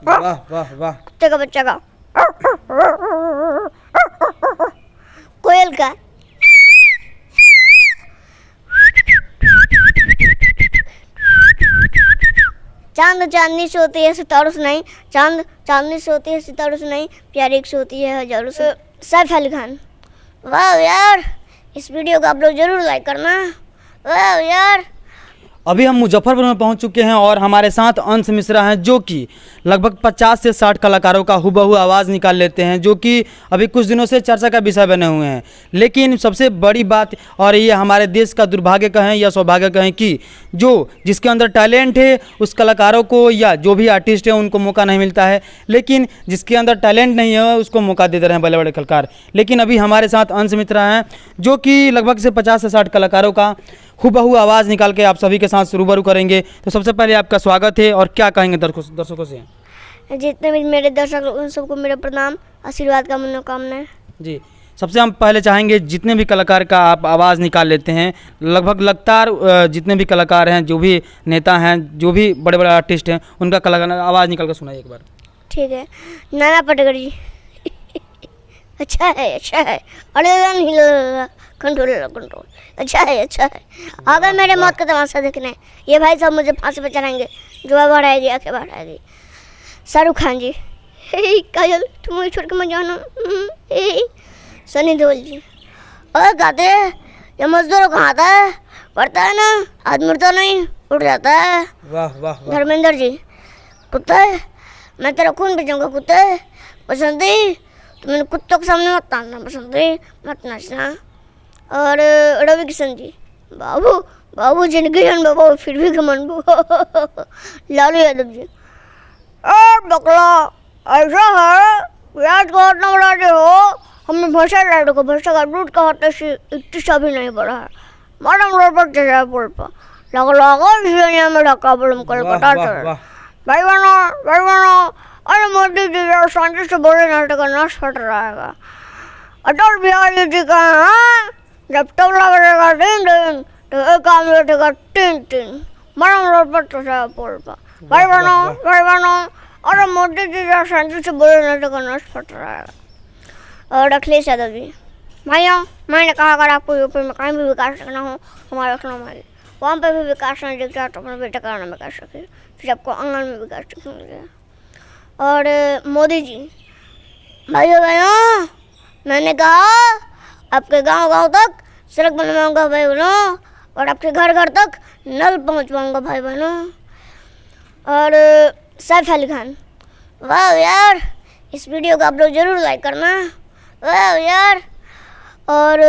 वाह वाह वाह। कुत्ते का बच्चा का। कोयल का। चांद चांदनी से होती है सितारों से नहीं, चांद चांदनी से होती है सितारों से नहीं, प्यारी एक से होती है हजारों से। सैफ अली खान। वाह यार, इस वीडियो को आप लोग जरूर लाइक करना। वाह यार। अभी हम मुजफ्फरपुर में पहुंच चुके हैं और हमारे साथ अंश मिश्रा हैं जो कि लगभग 50 से 60 कलाकारों का हुबहू आवाज़ निकाल लेते हैं, जो कि अभी कुछ दिनों से चर्चा का विषय बने हुए हैं। लेकिन सबसे बड़ी बात, और ये हमारे देश का दुर्भाग्य कहें या सौभाग्य कहें, कि जो जिसके अंदर टैलेंट है उस कलाकारों को या जो भी आर्टिस्ट है उनको मौका नहीं मिलता है, लेकिन जिसके अंदर टैलेंट नहीं है उसको मौका देते रहे हैं बड़े बड़े कलाकार। लेकिन अभी हमारे साथ अंश मिश्रा हैं जो कि लगभग से 50 से 60 कलाकारों का हुबहू आवाज़ निकाल के आप सभी के साथ रूबरू करेंगे। तो सबसे पहले आपका स्वागत है, और क्या कहेंगे दर्शकों से? जितने भी मेरे दर्शक उन सबको मेरा प्रणाम, आशीर्वाद का मनोकामना है जी। सबसे हम पहले चाहेंगे, जितने भी कलाकार का आप आवाज़ निकाल लेते हैं, लगभग लगातार जितने भी कलाकार हैं, जो भी नेता हैं, जो भी बड़े बड़े आर्टिस्ट हैं, उनका कलाकार आवाज़ निकाल कर सुनाइए एक बार। ठीक है। नाना पाटेकर जी। अच्छा है, अच्छा है। अरे कंट्रोल कंट्रोल। अच्छा है, अच्छा है। आ गए मेरे मौत का तमाशा देखने। ये भाई साहब मुझे फांसी पे चढ़ाएंगे, जो बाहर आएगी आके बाहर आएगी। शाहरुख खान जी। काजल तुम मुझे छोड़ के मत जाना। सनी देओल जी। और गाते ये मजदूरों का हाथ है, पड़ता है ना, आदमी उड़ता नहीं, उड़ जाता है। वाह वाह। धर्मेंद्र जी। कुत्ते मैं तेरा खून बेचूंगा, कुत्ते बसंती तो मैंने कुत्तों के सामने मत तानना, बसंती मत नाचना। और रवि किशन जी। बाबू बाबू जिंदगी जन बाबू फिर भी घमंड। लालू यादव जी। बकला ऐसा है, प्याज को इतना बड़ा जो हो, हमने भैंसा लाडू को भैंसा का दूध का हाथ से इतनी सा भी नहीं बढ़ा है। मैडम रोड पर चढ़ा पुल पर लगा दुनिया में ढका बलम कलकत्ता चढ़ा। भाई बनो अरे मोदी जी यार शांति से बोले नाटक का नाश फट रहेगा। अटल बिहारी जी का जब तबला बजेगा दिन दिन तो एक काम बैठेगा तीन तीन। मैडम रोड पर चढ़ा पुल पर। भाई बनो अरे मोदी जी यार शांति से बोले नाटक का नाश फट रहेगा। और अखिलेश यादव जी। भैया मैंने कहा अगर आपको यूपी में कहीं भी विकास करना हो हमारे लखनऊ में, वहाँ पर भी विकास नहीं दिखता तो अपने बेटे का नाम विकास रखे, फिर आपको आंगन में विकास दिखने मिल गया। और मोदी जी। भाइयों बहनों मैंने कहा आपके गांव तक सड़क बनवाऊंगा भाई बहनों, और आपके घर घर तक नल पहुंचवाऊंगा भाई बहनों। और सैफ अली खान। वाह यार, इस वीडियो को आप लोग जरूर लाइक करना। वाह यार। और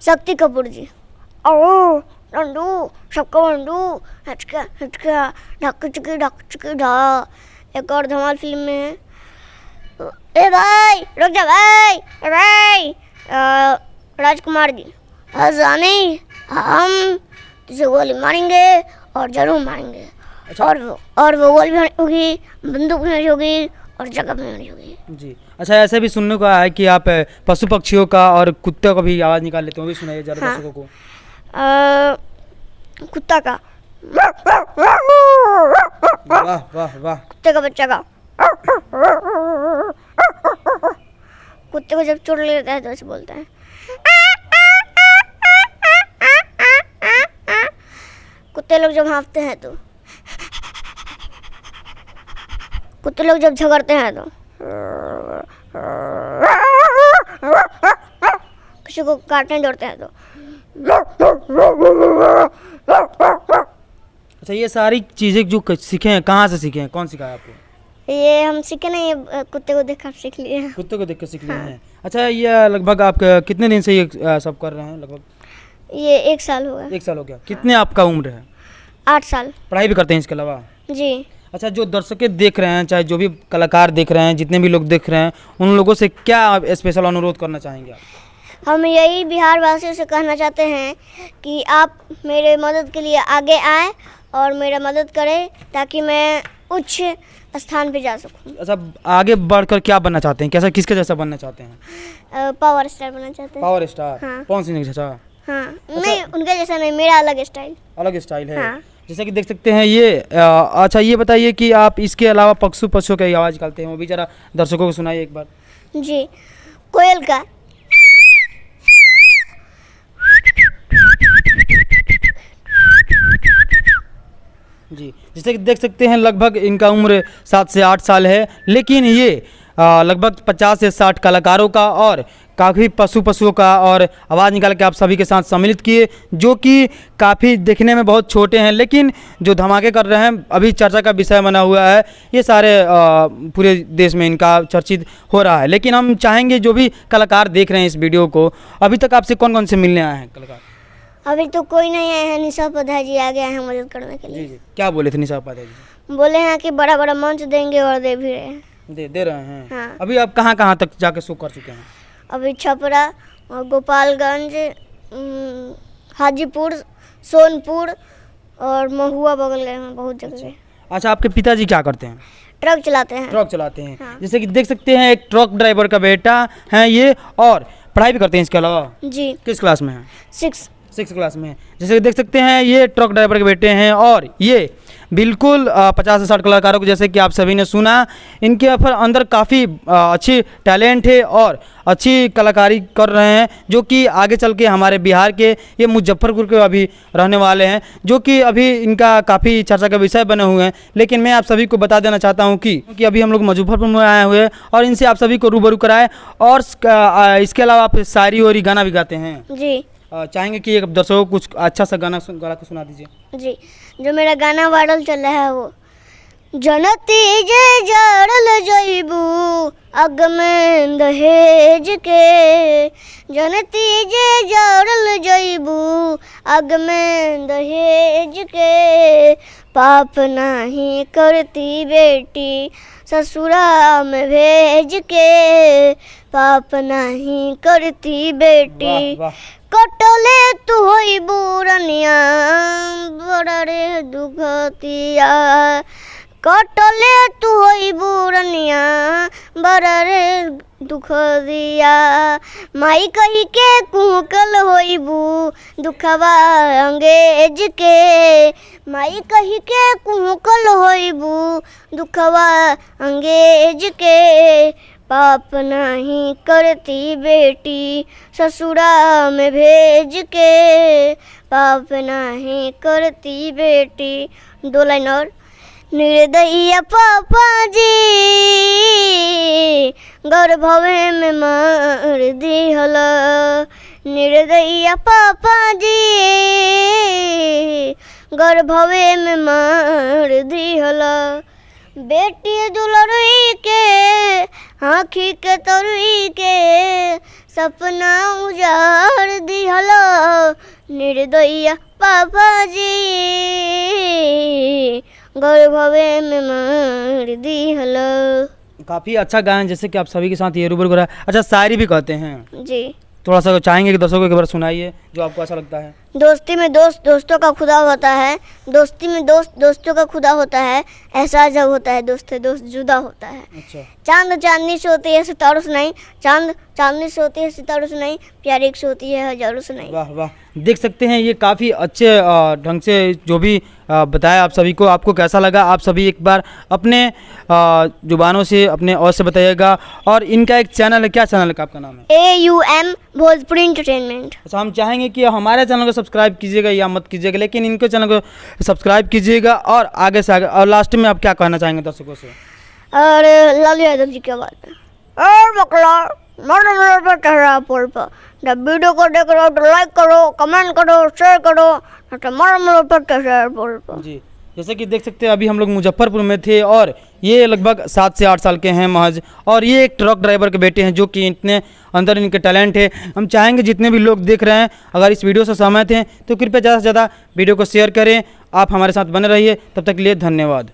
शक्ति कपूर जी। ओ रंडू सबका बंडू हचका हचका ढक चुकी ढा। एक और धमाल फिल्म में है। ए भाई रुक जा भाई, ए भाई। राजकुमार जी। जानी हम तुझे गोली मारेंगे और जरूर मारेंगे। अच्छा। और वो गोली भी होगी, बंदूक भी होगी और जगह भी होगी जी। अच्छा, ऐसे भी सुनने को आया है कि आप पशु पक्षियों का और कुत्ते का भी आवाज़ निकाल लेते हो, भी सुनाइए जरा दर्शकों को। कुत्ता का। वाह वाह वाह। कुत्ते का बच्चा का। कुत्ते को जब चोट लेता है तो ऐसे बोलता है। कुत्ते लोग जब हाँफते हैं तो, कुत्ते लोग जब झगड़ते हैं तो, किसी को काटने दौड़ते हैं तो। अच्छा, ये सारी चीज़ें जो सीखे हैं कहाँ से सीखे हैं, कौन सिखाया आपको? ये हम सीखे नहीं, ये कुत्ते को देख कर सीख लिए हैं। कुत्ते को देख कर सीख लिए हैं। अच्छा, ये लगभग आप कितने दिन से ये सब कर रहे हैं? लगभग ये 1 साल हो गया। 1 साल हो गया। कितने आपका उम्र है? 8 साल। पढ़ाई भी करते हैं इसके अलावा? जी। अच्छा, जो दर्शकें देख रहे हैं, चाहे जो भी कलाकार देख रहे हैं, जितने भी लोग देख रहे हैं, उन लोगों से क्या आप स्पेशल अनुरोध करना चाहेंगे? हम यही बिहार वासियों से कहना चाहते हैं कि आप मेरे मदद के लिए आगे आएँ और मेरा मदद करें ताकि मैं उच्च स्थान पे जा सकूं। अच्छा, आगे बढ़कर क्या बनना चाहते हैं? कैसा, किसके जैसा बनना चाहते हैं? पावर स्टार बनना चाहते हैं। Power star? हाँ। कौन सी जैसा? हाँ। नहीं, उनके जैसा नहीं, मेरा अलग स्टाइल। अलग स्टाइल है। हाँ। जैसे कि देख सकते हैं ये अच्छा ये बताइए कि आप इसके अलावा पशुओं की आवाज़ निकालते हैं, वो भी जरा दर्शकों को सुनाइए एक बार। जी, कोयल का। जी, जैसे कि देख सकते हैं लगभग इनका उम्र 7 से 8 साल है, लेकिन ये लगभग 50 से 60 कलाकारों का और काफ़ी पशुओं का और आवाज़ निकाल के आप सभी के साथ सम्मिलित किए, जो कि काफ़ी दिखने में बहुत छोटे हैं लेकिन जो धमाके कर रहे हैं, अभी चर्चा का विषय बना हुआ है। ये सारे पूरे देश में इनका चर्चित हो रहा है। लेकिन हम चाहेंगे जो भी कलाकार देख रहे हैं इस वीडियो को, अभी तक आपसे कौन कौन से मिलने आए हैं कलाकार? अभी तो कोई नहीं आया है, निशा उपाध्याय जी आ गए हैं मदद करने के लिए। जी, क्या बोले थे निशा उपाध्याय जी? बोले हैं कि बड़ा बड़ा मंच देंगे और दे भी रहे हैं। दे रहे हैं। हाँ। अभी आप कहाँ तक जाके शो कर चुके हैं? अभी छपरा और गोपालगंज, हाजीपुर, सोनपुर और महुआ बगल गए हैं, बहुत जगह। अच्छा, आपके पिताजी क्या करते हैं? ट्रक चलाते हैं। ट्रक चलाते हैं। हाँ। जैसे कि देख सकते हैं एक ट्रक ड्राइवर का बेटा है ये, और पढ़ाई भी करते हैं इसके अलावा। जी, किस क्लास में है? 6 क्लास में है। जैसे कि देख सकते हैं ये ट्रक ड्राइवर के बेटे हैं और ये बिल्कुल 50 से 60 कलाकारों को, जैसे कि आप सभी ने सुना, इनके अंदर काफ़ी अच्छी टैलेंट है और अच्छी कलाकारी कर रहे हैं, जो कि आगे चल के हमारे बिहार के, ये मुजफ्फरपुर के अभी रहने वाले हैं, जो कि अभी इनका काफ़ी चर्चा का विषय बने हुए हैं। लेकिन मैं आप सभी को बता देना चाहता हूं कि अभी हम लोग मुजफ्फरपुर में आए हुए हैं और इनसे आप सभी को रूबरू कराए। और इसके अलावा आप शायरी और गाना भी गाते हैं। जी, चाहेंगे कि एक दर्शकों को कुछ अच्छा सा गाना गा के सुना दीजिए। जी, जो मेरा गाना वायरल चल रहा है वो, जनती जे जड़ल जइबू अग में दहेज के, जनती जे जड़ल जइबू अग में दहेज के, पाप नहीं करती बेटी ससुरा में भेज के, पाप नहीं करती बेटी। वाह, वाह। कटले तू होई बुरनिया बड़ा रे दुखतिया, कटले तू होई बुरनिया बड़ा रे दुख दिया, माई कही के कुकल होइबू दुखवा अंगेज के, माई कही के कुकल होइबू दुखवा अंगेज के, पाप नहीं करती बेटी ससुरा में भेज के, पाप नहीं करती बेटी। 2 लाइन और। निर्दयी पापा जी गर्भवे में मार दिहल, निर्दयी पापा जी गर्भवे में मार दिहल, बेटी दुलरुई के आँखी के तरुई के सपना उजाड़ दिहल, निर्दयी पापा जी गर्भवे में मार दिहल। काफ़ी अच्छा गाना, जैसे कि आप सभी के साथ ये रूबरू करा। अच्छा, शायरी भी कहते हैं? जी, थोड़ा सा चाहेंगे कि दर्शकों को एक बार सुनाइए जो आपको अच्छा लगता है। दोस्ती में दोस्त दोस्तों का खुदा होता है, दोस्ती में दोस्त दोस्तों का खुदा होता है, एहसास जब होता है दोस्त से दोस्त जुदा होता है। अच्छा। चांद चांदनी से होती है सितारों से नहीं, चांद चांदनी से होती है सितारों से नहीं, प्यार एक से होती है हजारों से नहीं। वाह वाह, देख सकते हैं ये काफ़ी अच्छे ढंग से जो भी बताया आप सभी को। आपको कैसा लगा आप सभी एक बार अपने जुबानों से, अपने और से बताइएगा। और इनका एक चैनल है, क्या चैनल है आपका नाम है? AUM Bhojpuri entertainment. अच्छा, हम चाहेंगे कि हमारे चैनल को सब्सक्राइब कीजिएगा या मत कीजिएगा, लेकिन इनके चैनल को सब्सक्राइब कीजिएगा और आगे से आगे। और लास्ट में आप क्या कहना चाहेंगे दर्शकों से? और लालू यादव जी की आवाज़ में, और बकला मर पर चढ़ा पुल पर, जब वीडियो को देख रहे हो तो लाइक करो, कमेंट करो, शेयर करो, तो मर पर चढ़ा पुल पर। जी, जैसे कि देख सकते हैं अभी हम लोग मुजफ्फरपुर में थे और ये लगभग 7 से 8 साल के हैं महज, और ये एक ट्रक ड्राइवर के बेटे हैं, जो कि इतने अंदर इनके टैलेंट है। हम चाहेंगे जितने भी लोग देख रहे हैं, अगर इस वीडियो से सहमत हैं तो कृपया ज़्यादा से ज़्यादा वीडियो को शेयर करें। आप हमारे साथ बने रहिए, तब तक के लिए धन्यवाद।